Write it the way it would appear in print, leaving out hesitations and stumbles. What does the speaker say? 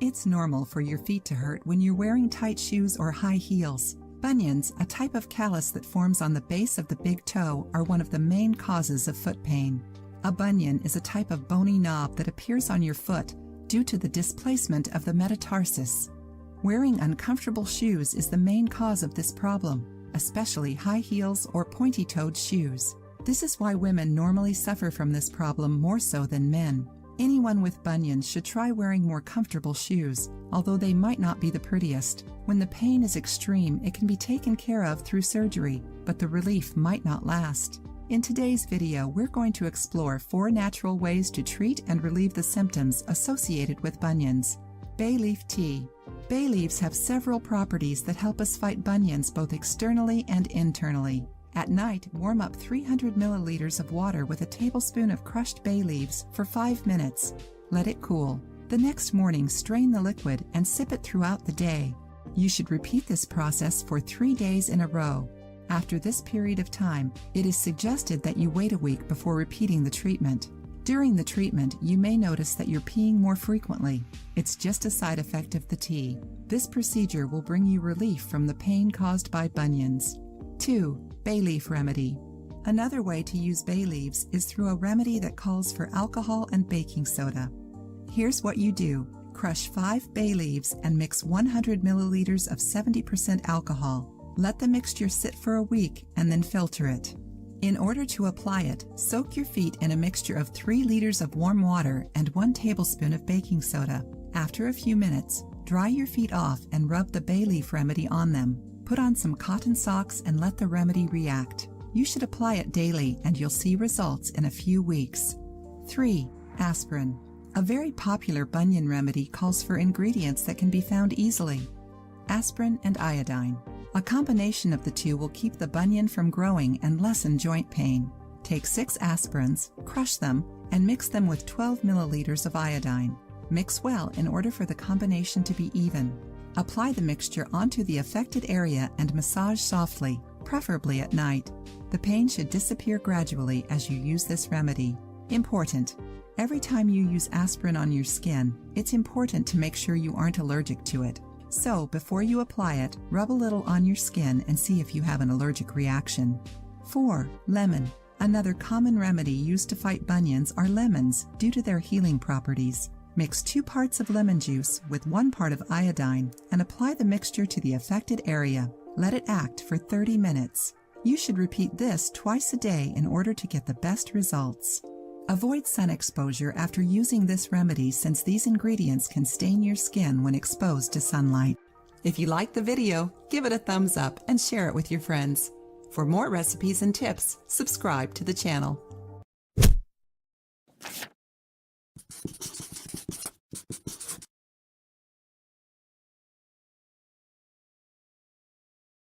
It's normal for your feet to hurt when you're wearing tight shoes or high heels. Bunions, a type of callus that forms on the base of the big toe, are one of the main causes of foot pain. A bunion is a type of bony knob that appears on your foot due to the displacement of the metatarsus. Wearing uncomfortable shoes is the main cause of this problem, especially high heels or pointy-toed shoes. This is why women normally suffer from this problem more so than men. Anyone with bunions should try wearing more comfortable shoes, although they might not be the prettiest. When the pain is extreme, it can be taken care of through surgery, but the relief might not last. In today's video, we're going to explore 4 natural ways to treat and relieve the symptoms associated with bunions. Bay leaf tea. Bay leaves have several properties that help us fight bunions both externally and internally. At night, warm up 300 milliliters of water with a tablespoon of crushed bay leaves for 5 minutes. Let it cool. The next morning, strain the liquid and sip it throughout the day. You should repeat this process for 3 days in a row. After this period of time, it is suggested that you wait a week before repeating the treatment. During the treatment, you may notice that you're peeing more frequently. It's just a side effect of the tea. This procedure will bring you relief from the pain caused by bunions. 2. Bay leaf remedy. Another way to use bay leaves is through a remedy that calls for alcohol and baking soda. Here's what you do. Crush 5 bay leaves and mix 100 milliliters of 70% alcohol. Let the mixture sit for a week and then filter it. In order to apply it, soak your feet in a mixture of 3 liters of warm water and 1 tablespoon of baking soda. After a few minutes, dry your feet off and rub the bay leaf remedy on them. Put on some cotton socks and let the remedy react. You should apply it daily and you'll see results in a few weeks. 3. Aspirin. A very popular bunion remedy calls for ingredients that can be found easily. Aspirin and iodine. A combination of the two will keep the bunion from growing and lessen joint pain. Take 6 aspirins, crush them, and mix them with 12 milliliters of iodine. Mix well in order for the combination to be even. Apply the mixture onto the affected area and massage softly, preferably at night. The pain should disappear gradually as you use this remedy. Important: every time you use aspirin on your skin, it's important to make sure you aren't allergic to it. So, before you apply it, rub a little on your skin and see if you have an allergic reaction. 4. Lemon. Another common remedy used to fight bunions are lemons due to their healing properties. Mix 2 parts of lemon juice with 1 part of iodine and apply the mixture to the affected area. Let it act for 30 minutes. You should repeat this twice a day in order to get the best results. Avoid sun exposure after using this remedy since these ingredients can stain your skin when exposed to sunlight. If you liked the video, give it a thumbs up and share it with your friends. For more recipes and tips, subscribe to the channel.